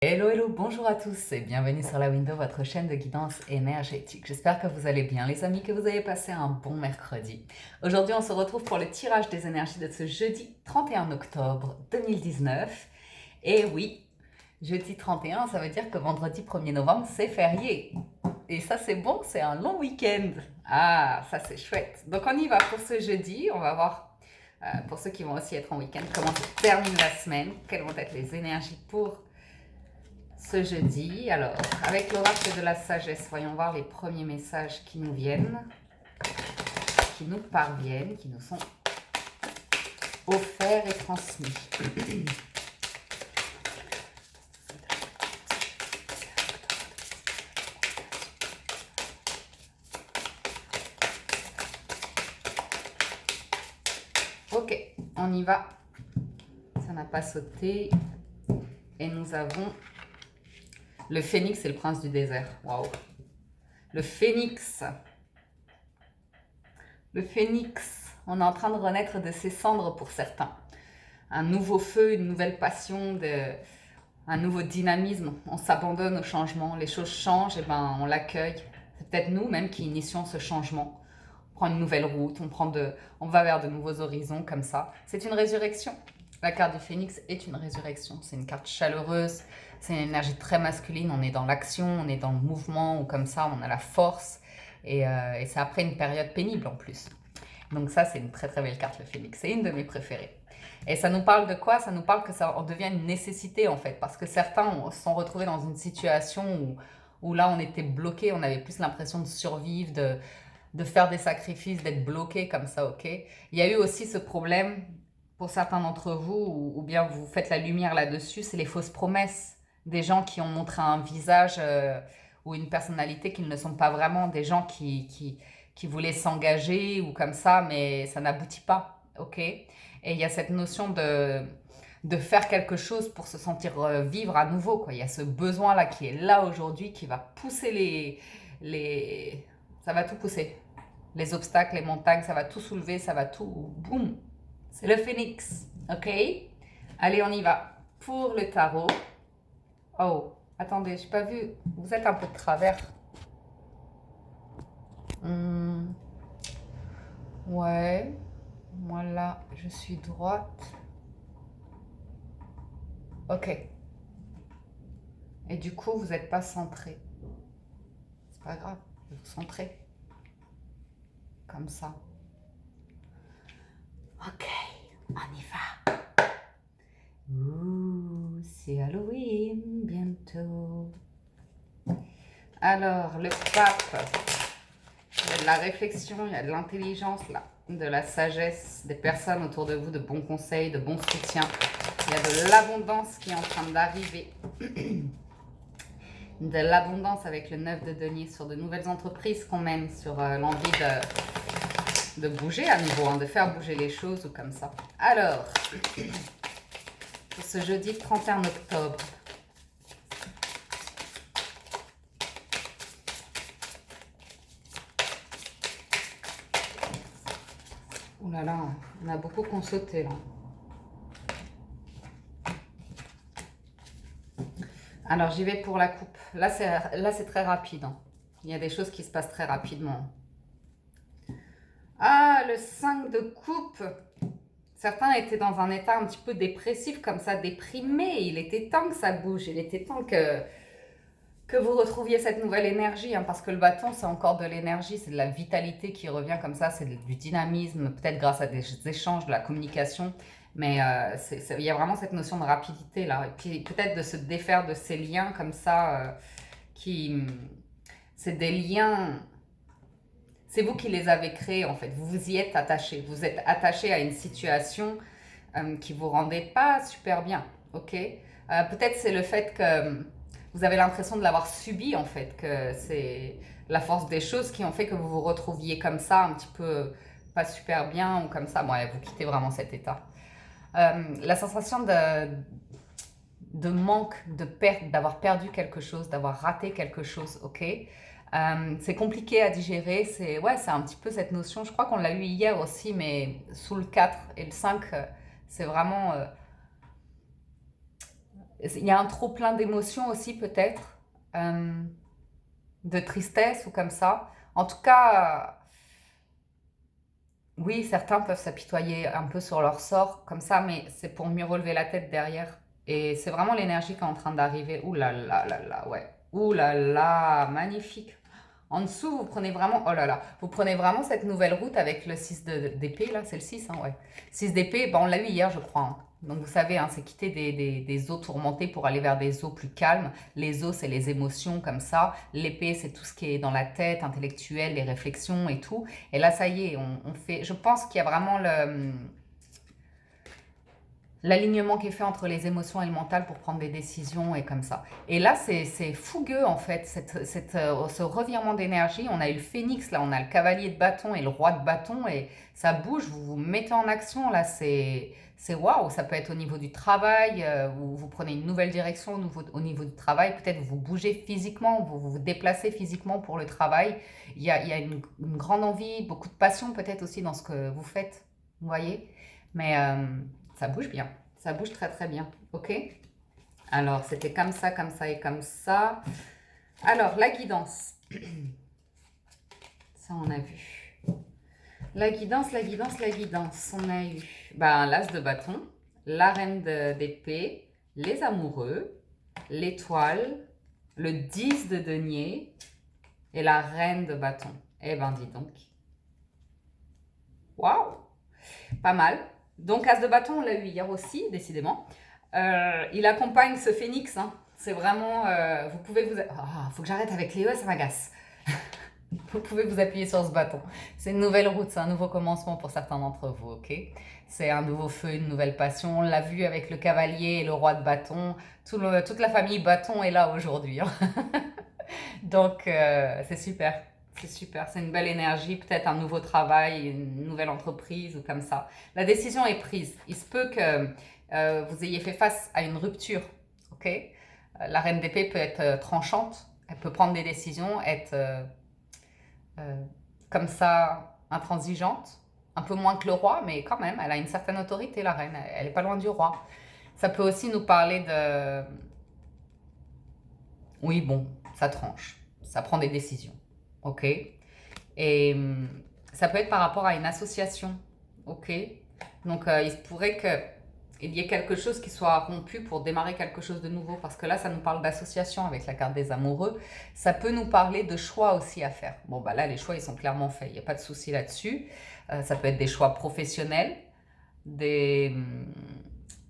Hello, hello, bonjour à tous et bienvenue sur la Window, votre chaîne de guidance énergétique. J'espère que vous allez bien les amis, que vous avez passé un bon mercredi. Aujourd'hui, on se retrouve pour le tirage des énergies de ce jeudi 31 octobre 2019. Et oui, jeudi 31, ça veut dire que vendredi 1er novembre, c'est férié. Et ça, c'est bon, c'est un long week-end. Ah, ça, c'est chouette. Donc, on y va pour ce jeudi. On va voir, pour ceux qui vont aussi être en week-end, comment se termine la semaine, quelles vont être les énergies pour ce jeudi. Alors, avec l'oracle de la sagesse, voyons voir les premiers messages qui nous viennent, qui nous parviennent, qui nous sont offerts et transmis. Ok, on y va. Ça n'a pas sauté. Et nous avons le phénix et le prince du désert. Waouh. Le phénix. Le phénix. On est en train de renaître de ses cendres pour certains. Un nouveau feu, une nouvelle passion, un nouveau dynamisme. On s'abandonne au changement. Les choses changent, et ben on l'accueille. C'est peut-être nous même qui initions ce changement. On prend une nouvelle route, on va vers de nouveaux horizons comme ça. C'est une résurrection. La carte du phénix est une résurrection. C'est une carte chaleureuse. C'est une énergie très masculine. On est dans l'action, on est dans le mouvement, ou comme ça, on a la force. Et c'est après une période pénible en plus. Donc ça, c'est une très très belle carte, le phénix. C'est une de mes préférées. Et ça nous parle de quoi? Ça nous parle que ça en devient une nécessité en fait. Parce que certains se sont retrouvés dans une situation où là, on était bloqué. On avait plus l'impression de survivre, de faire des sacrifices, d'être bloqué comme ça, ok? Il y a eu aussi ce problème pour certains d'entre vous, ou bien vous faites la lumière là-dessus, c'est les fausses promesses. Des gens qui ont montré un visage ou une personnalité qu'ils ne sont pas vraiment. Des gens qui voulaient s'engager ou comme ça, mais ça n'aboutit pas, ok? Et il y a cette notion de faire quelque chose pour se sentir vivre à nouveau, quoi. Il y a ce besoin-là qui est là aujourd'hui, qui va pousser ça va tout pousser. Les obstacles, les montagnes, ça va tout soulever, ça va tout... Boum! C'est le phénix, ok? Allez, on y va. Pour le tarot... Oh, attendez, j'ai pas vu... Vous êtes un peu de travers. Ouais. Moi là, je suis droite. Ok. Et du coup, vous n'êtes pas centré. C'est pas grave, je vais vous centrer. Comme ça. Ok, on y va. Ouh, c'est Halloween bientôt. Alors, le pape, il y a de la réflexion, il y a de l'intelligence, là, de la sagesse, des personnes autour de vous, de bons conseils, de bons soutiens. Il y a de l'abondance qui est en train d'arriver. De l'abondance avec le 9 de denier sur de nouvelles entreprises qu'on mène, sur l'envie de bouger à nouveau, hein, de faire bouger les choses ou comme ça. Alors, pour ce jeudi 31 octobre, ouh là là, on a beaucoup qu'on sauté là. Alors, j'y vais pour la coupe. Là, c'est très rapide. Hein. Il y a des choses qui se passent très rapidement. Ah, le 5 de coupe. Certains étaient dans un état un petit peu dépressif, comme ça, déprimé. Il était temps que ça bouge. Il était temps que vous retrouviez cette nouvelle énergie. Hein, parce que le bâton, c'est encore de l'énergie. C'est de la vitalité qui revient comme ça. C'est du dynamisme, peut-être grâce à des échanges, de la communication. Mais il y a vraiment cette notion de rapidité là. Et puis peut-être de se défaire de ces liens comme ça, c'est des liens, c'est vous qui les avez créés en fait. Vous vous y êtes attaché. Vous êtes attaché à une situation qui vous rendait pas super bien, ok? Peut-être c'est le fait que vous avez l'impression de l'avoir subi en fait, que c'est la force des choses qui ont fait que vous vous retrouviez comme ça, un petit peu pas super bien ou comme ça. Bon, ouais, vous quittez vraiment cet état. La sensation de manque, de perte, d'avoir perdu quelque chose, d'avoir raté quelque chose, ok? C'est compliqué à digérer, c'est un petit peu cette notion, je crois qu'on l'a eu hier aussi, mais sous le 4 et le 5, c'est vraiment Il y a un trop plein d'émotions aussi peut-être, euh, de tristesse ou comme ça. En tout cas, oui, certains peuvent s'apitoyer un peu sur leur sort comme ça, mais c'est pour mieux relever la tête derrière. Et c'est vraiment l'énergie qui est en train d'arriver. Ouh là là là là, ouais. Ouh là là, magnifique. En dessous, vous prenez vraiment, oh là là, vous prenez vraiment cette nouvelle route avec le 6 d'épée, là, c'est le 6, hein, ouais. 6 d'épée, on l'a eu hier, je crois, hein. Donc vous savez, hein, c'est quitter des eaux tourmentées pour aller vers des eaux plus calmes. Les eaux, c'est les émotions comme ça. L'épée, c'est tout ce qui est dans la tête, intellectuel, les réflexions et tout. Et là, ça y est, on fait, je pense qu'il y a vraiment l'alignement qui est fait entre les émotions et le mental pour prendre des décisions et comme ça. Et là, c'est fougueux en fait, ce revirement d'énergie. On a eu le phénix, là, on a le cavalier de bâton et le roi de bâton et ça bouge, vous vous mettez en action là, c'est waouh. Ça peut être au niveau du travail, vous prenez une nouvelle direction au niveau du travail, peut-être vous bougez physiquement, vous vous déplacez physiquement pour le travail. Il y a une grande envie, beaucoup de passion peut-être aussi dans ce que vous faites, vous voyez. Mais ça bouge bien. Ça bouge très très bien. Ok? Alors, c'était comme ça et comme ça. Alors, la guidance. Ça, on a vu. La guidance, la guidance, la guidance. On a eu l'as de bâton, la reine d'épée, les amoureux, l'étoile, le 10 de denier et la reine de bâton. Eh ben, dis donc. Waouh! Pas mal. Donc, as de bâton, on l'a eu hier aussi, décidément. Il accompagne ce phénix. Hein. C'est vraiment... vous pouvez vous... Oh, faut que j'arrête avec les E, ça m'agace. Vous pouvez vous appuyer sur ce bâton. C'est une nouvelle route, c'est un nouveau commencement pour certains d'entre vous, ok? C'est un nouveau feu, une nouvelle passion. On l'a vu avec le cavalier et le roi de bâton. Toute la famille bâton est là aujourd'hui. Hein. Donc, c'est super. C'est super, c'est une belle énergie, peut-être un nouveau travail, une nouvelle entreprise ou comme ça. La décision est prise. Il se peut que vous ayez fait face à une rupture, ok? La reine d'épée peut être tranchante, elle peut prendre des décisions, être comme ça intransigeante, un peu moins que le roi, mais quand même, elle a une certaine autorité, la reine, elle n'est pas loin du roi. Ça peut aussi nous parler de... Oui, bon, ça tranche, ça prend des décisions. Ok. Et ça peut être par rapport à une association. Ok. Donc, il se pourrait qu'il y ait quelque chose qui soit rompu pour démarrer quelque chose de nouveau. Parce que là, ça nous parle d'association avec la carte des amoureux. Ça peut nous parler de choix aussi à faire. Bon, là, les choix, ils sont clairement faits. Il n'y a pas de souci là-dessus. Ça peut être des choix professionnels,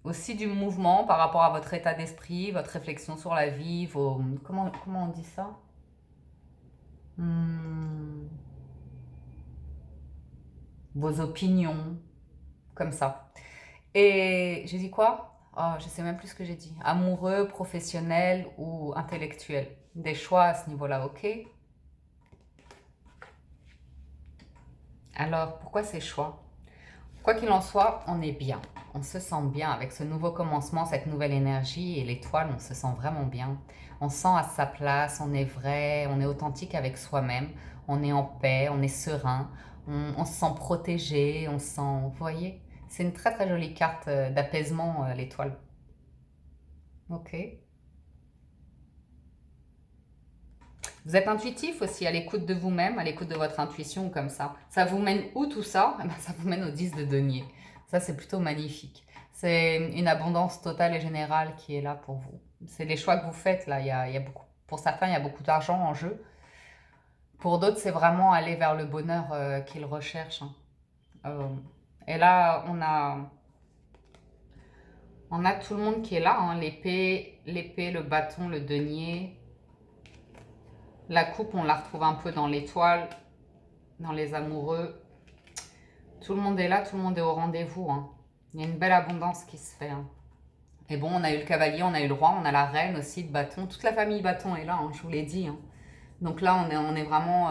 aussi du mouvement par rapport à votre état d'esprit, votre réflexion sur la vie, comment on dit ça? Vos opinions, comme ça. Et j'ai dit quoi? Oh, je sais même plus ce que j'ai dit. Amoureux, professionnel ou intellectuel. Des choix à ce niveau-là, ok? Alors, pourquoi ces choix? Quoi qu'il en soit, on est bien. On se sent bien avec ce nouveau commencement, cette nouvelle énergie et l'étoile, on se sent vraiment bien. On se sent à sa place, on est vrai, on est authentique avec soi-même, on est en paix, on est serein, on se sent protégé, on se sent... Vous voyez? C'est une très très jolie carte d'apaisement, l'étoile. Ok. Vous êtes intuitif aussi, à l'écoute de vous-même, à l'écoute de votre intuition, comme ça. Ça vous mène où tout ça? Eh ben, ça vous mène au 10 de denier. Ça, c'est plutôt magnifique. C'est une abondance totale et générale qui est là pour vous. C'est les choix que vous faites, là. Il y a beaucoup, pour certains, il y a beaucoup d'argent en jeu. Pour d'autres, c'est vraiment aller vers le bonheur qu'ils recherchent. Hein. Et là, on a tout le monde qui est là. Hein. L'épée, le bâton, le denier. La coupe, on la retrouve un peu dans l'étoile, dans les amoureux. Tout le monde est là, tout le monde est au rendez-vous. Hein. Il y a une belle abondance qui se fait. Hein. Et bon, on a eu le cavalier, on a eu le roi, on a la reine aussi de bâton. Toute la famille bâton est là, hein, je vous l'ai dit. Hein. Donc là, on est vraiment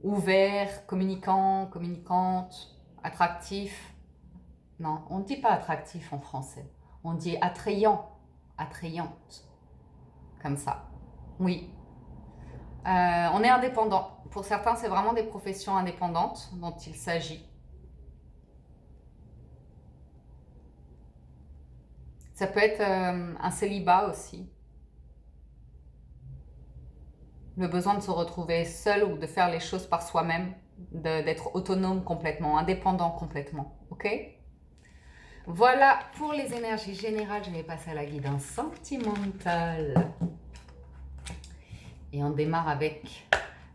ouvert, communicant, communicante, attractif. Non, on ne dit pas attractif en français. On dit attrayant, attrayante. Comme ça. Oui. On est indépendant. Pour certains, c'est vraiment des professions indépendantes dont il s'agit. Ça peut être un célibat aussi. Le besoin de se retrouver seul ou de faire les choses par soi-même, d'être autonome complètement, indépendant complètement. Ok? Voilà pour les énergies générales. Je vais passer à la guidance sentimentale. Et on démarre avec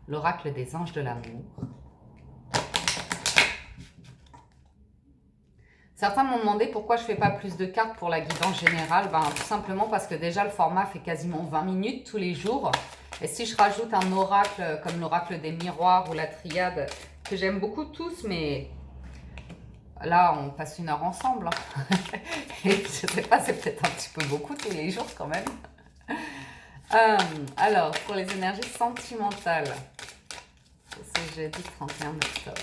l'oracle des anges de l'amour. Certains m'ont demandé pourquoi je ne fais pas plus de cartes pour la guidance générale. Ben, tout simplement parce que déjà le format fait quasiment 20 minutes tous les jours. Et si je rajoute un oracle comme l'oracle des miroirs ou la triade, que j'aime beaucoup tous, mais là on passe 1 heure ensemble. Et je ne sais pas, c'est peut-être un petit peu beaucoup tous les jours quand même. Alors, pour les énergies sentimentales, c'est jeudi 31 octobre.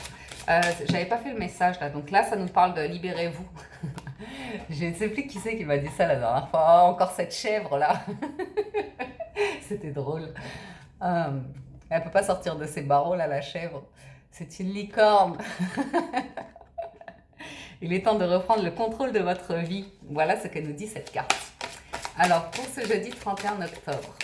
J'avais pas fait le message là, donc là ça nous parle de libérez-vous. Je ne sais plus qui c'est qui m'a dit ça la dernière fois. Oh, encore cette chèvre là. C'était drôle. Elle peut pas sortir de ses barreaux là, la chèvre. C'est une licorne. Il est temps de reprendre le contrôle de votre vie. Voilà ce que nous dit cette carte. Alors pour ce jeudi 31 octobre.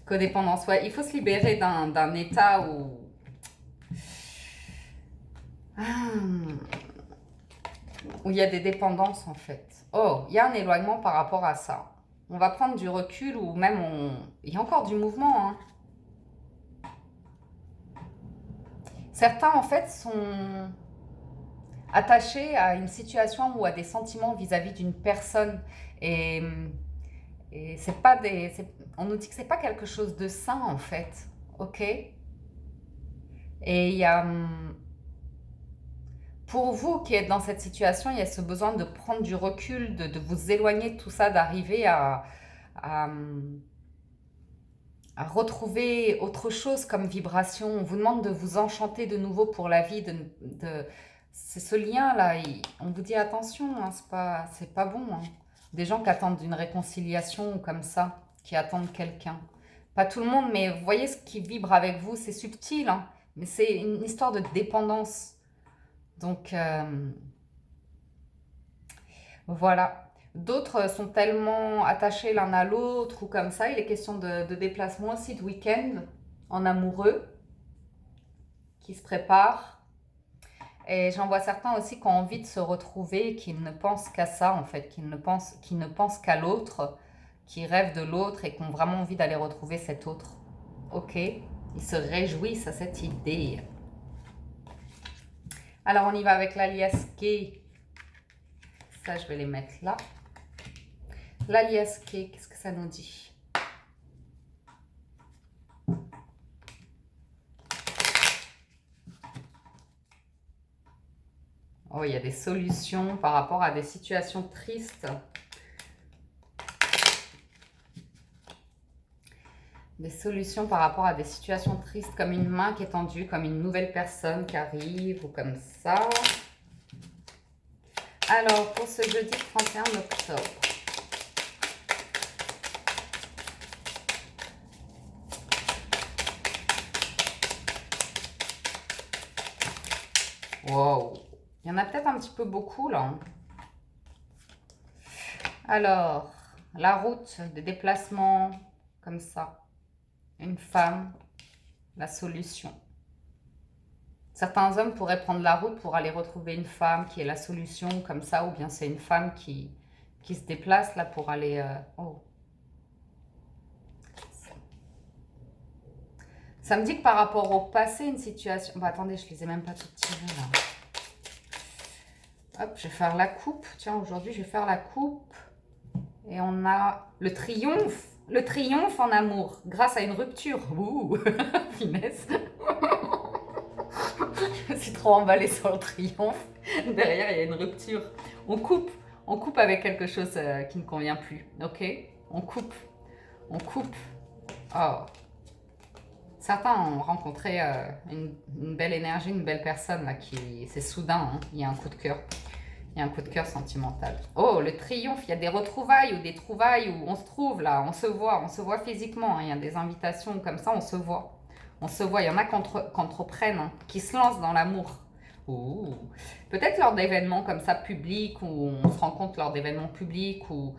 Codépendance, ouais, il faut se libérer d'un état où il y a des dépendances en fait. Oh, il y a un éloignement par rapport à ça. On va prendre du recul ou même il y a encore du mouvement. Hein. Certains en fait sont attachés à une situation ou à des sentiments vis-à-vis d'une personne et c'est pas on nous dit que c'est pas quelque chose de sain en fait, ok? Et il y a pour vous qui êtes dans cette situation, il y a ce besoin de prendre du recul, de vous éloigner de tout ça, d'arriver à retrouver autre chose comme vibration. On vous demande de vous enchanter de nouveau pour la vie, c'est ce lien-là. On vous dit attention, hein, c'est pas bon. Hein. Des gens qui attendent une réconciliation comme ça, qui attendent quelqu'un. Pas tout le monde, mais vous voyez ce qui vibre avec vous, c'est subtil, hein, mais c'est une histoire de dépendance. Donc, voilà. D'autres sont tellement attachés l'un à l'autre ou comme ça. Il est question de déplacement aussi, de week-end en amoureux qui se préparent. Et j'en vois certains aussi qui ont envie de se retrouver, qui ne pensent qu'à ça en fait, qui ne pensent qu'à l'autre, qui rêvent de l'autre et qui ont vraiment envie d'aller retrouver cet autre. Ok, ils se réjouissent à cette idée. Alors on y va avec l'alias K. Ça je vais les mettre là. L'alias K, qu'est-ce que ça nous dit? Oh, il y a des solutions par rapport à des situations tristes. Des solutions par rapport à des situations tristes, comme une main qui est tendue, comme une nouvelle personne qui arrive ou comme ça. Alors, pour ce jeudi 31 octobre. Wow, il y en a peut-être un petit peu beaucoup là. Alors, la route des déplacements, comme ça. Une femme, la solution. Certains hommes pourraient prendre la route pour aller retrouver une femme qui est la solution, comme ça, ou bien c'est une femme qui se déplace là pour aller... Oh. Ça me dit que par rapport au passé, une situation... Bon, attendez, je ne les ai même pas toutes tirées là. Hop, je vais faire la coupe. Tiens, aujourd'hui, je vais faire la coupe. Et on a le triomphe. Le triomphe en amour, grâce à une rupture. Ouh, finesse. Je suis trop emballée sur le triomphe. Derrière, il y a une rupture. On coupe avec quelque chose qui ne convient plus. Ok, on coupe. Oh. Certains ont rencontré une belle énergie, une belle personne là c'est soudain. Hein. Il y a un coup de cœur. Il y a un coup de cœur sentimental. Oh, le triomphe, il y a des retrouvailles ou des trouvailles où on se trouve là, on se voit physiquement. Hein. Il y a des invitations comme ça, on se voit. On se voit, il y en a qui entreprennent, hein, qui se lancent dans l'amour. Peut-être lors d'événements comme ça publics, où on se rencontre lors d'événements publics, où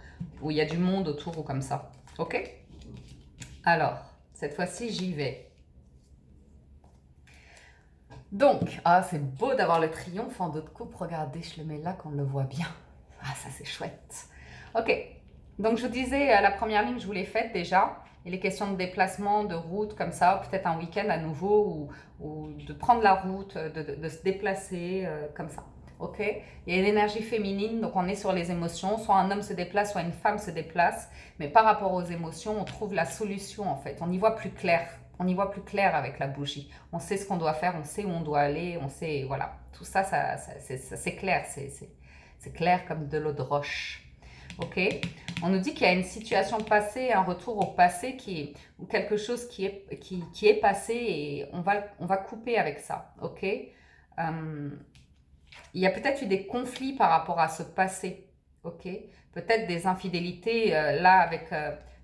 il y a du monde autour ou comme ça. Ok? Alors, cette fois-ci, j'y vais. Donc, c'est beau d'avoir le triomphe en dos de coupe. Regardez, je le mets là qu'on le voit bien. Ah, ça c'est chouette. Ok, donc je vous disais, la première ligne, je vous l'ai faite déjà. Il est question de déplacement, de route, comme ça, peut-être un week-end à nouveau, ou de prendre la route, de se déplacer, comme ça. Ok, il y a l'énergie féminine, donc on est sur les émotions. Soit un homme se déplace, soit une femme se déplace. Mais par rapport aux émotions, on trouve la solution en fait. On y voit plus clair. On y voit plus clair avec la bougie. On sait ce qu'on doit faire, on sait où on doit aller, on sait, voilà. Tout ça, c'est clair. C'est clair comme de l'eau de roche. Ok, on nous dit qu'il y a une situation passée, un retour au passé ou quelque chose qui est passé et on va couper avec ça. Ok, il y a peut-être eu des conflits par rapport à ce passé. Ok, peut-être des infidélités là avec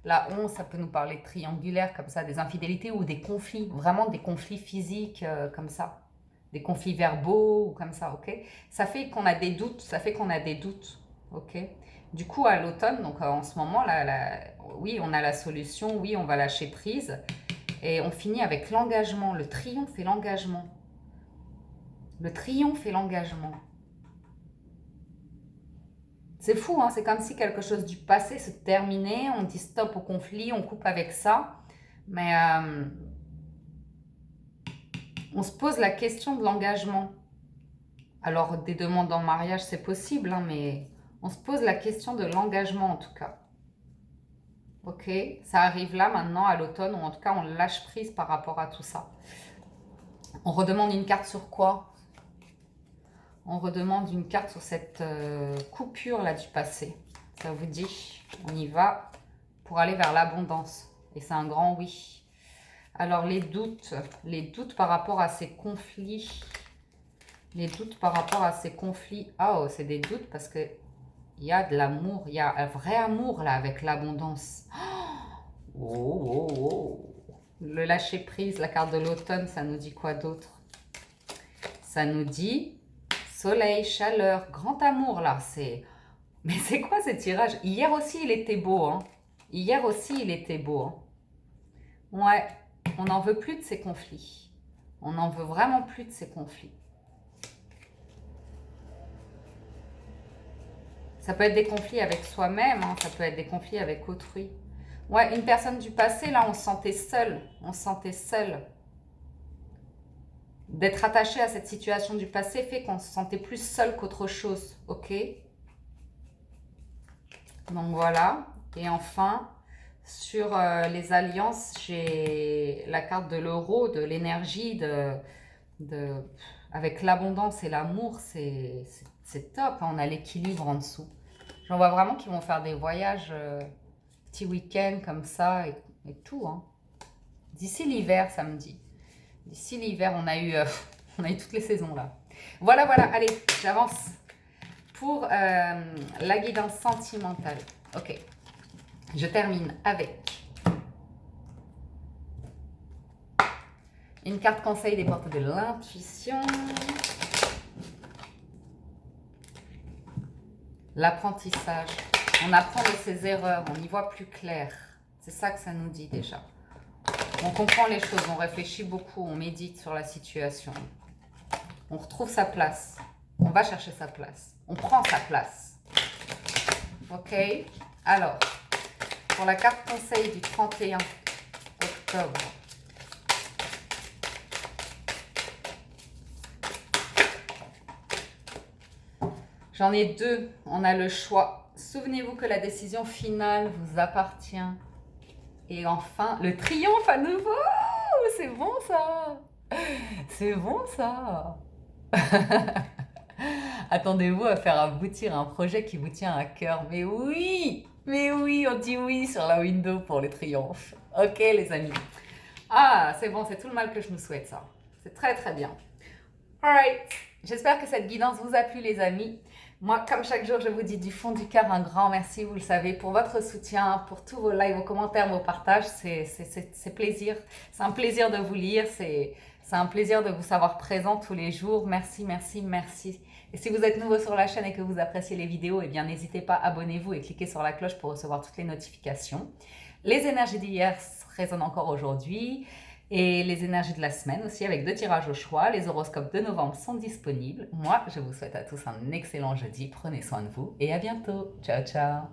la 11, ça peut nous parler triangulaire comme ça, des infidélités ou des conflits, vraiment des conflits physiques comme ça, des conflits verbaux ou comme ça. Ok, ça fait qu'on a des doutes. Ok. Du coup, à l'automne, donc en ce moment, oui, on a la solution, oui, on va lâcher prise. Et on finit avec l'engagement, le triomphe et l'engagement. Le triomphe et l'engagement. C'est fou, hein, c'est comme si quelque chose du passé se terminait, on dit stop au conflit, on coupe avec ça. Mais on se pose la question de l'engagement. Alors, des demandes en mariage, c'est possible, hein, mais on se pose la question de l'engagement en tout cas. Ok, ça arrive là maintenant à l'automne, ou en tout cas on lâche prise par rapport à tout ça. On redemande une carte sur quoi? On redemande une carte sur cette coupure là du passé. Ça vous dit? On y va pour aller vers l'abondance. Et c'est un grand oui. Alors les doutes par rapport à ces conflits. Les doutes par rapport à ces conflits. Oh, c'est des doutes parce que il y a de l'amour, il y a un vrai amour là avec l'abondance. Le lâcher prise, la carte de l'automne, ça nous dit quoi d'autre? Ça nous dit soleil, chaleur, grand amour là. Mais c'est quoi ce tirage? Hier aussi il était beau, hein. Hier aussi il était beau, hein. Ouais, on n'en veut plus de ces conflits. On n'en veut vraiment plus de ces conflits. Ça peut être des conflits avec soi-même, hein, ça peut être des conflits avec autrui. Ouais, une personne du passé, là, on se sentait seul. On se sentait seul. D'être attaché à cette situation du passé fait qu'on se sentait plus seul qu'autre chose. Ok? Donc voilà. Et enfin, sur les alliances, j'ai la carte de l'euro, de l'énergie, avec l'abondance et l'amour. C'est top, hein, on a l'équilibre en dessous. J'en vois vraiment qui vont faire des voyages, petits week-ends comme ça et tout. Hein. D'ici l'hiver, samedi. D'ici l'hiver, on a eu toutes les saisons là. Voilà, allez, j'avance pour la guidance sentimentale. Ok, je termine avec une carte conseil des portes de l'intuition. L'apprentissage. On apprend de ses erreurs, on y voit plus clair. C'est ça que ça nous dit déjà. On comprend les choses, on réfléchit beaucoup, on médite sur la situation. On retrouve sa place. On va chercher sa place. On prend sa place. Ok? Alors, pour la carte conseil du 31 octobre. J'en ai deux. On a le choix. Souvenez-vous que la décision finale vous appartient. Et enfin, le triomphe à nouveau. C'est bon ça. C'est bon ça. Attendez-vous à faire aboutir un projet qui vous tient à cœur. Mais oui, on dit oui sur la window pour le triomphe. Ok les amis. Ah, c'est bon, c'est tout le mal que je nous souhaite ça. C'est très très bien. Alright, j'espère que cette guidance vous a plu les amis. Moi, comme chaque jour, je vous dis du fond du cœur un grand merci, vous le savez, pour votre soutien, pour tous vos likes, vos commentaires, vos partages. C'est plaisir. C'est un plaisir de vous lire. C'est un plaisir de vous savoir présent tous les jours. Merci, merci, merci. Et si vous êtes nouveau sur la chaîne et que vous appréciez les vidéos, eh bien, n'hésitez pas, abonnez-vous et cliquez sur la cloche pour recevoir toutes les notifications. Les énergies d'hier résonnent encore aujourd'hui. Et les énergies de la semaine aussi, avec 2 tirages au choix. Les horoscopes de novembre sont disponibles. Moi, je vous souhaite à tous un excellent jeudi. Prenez soin de vous et à bientôt. Ciao, ciao.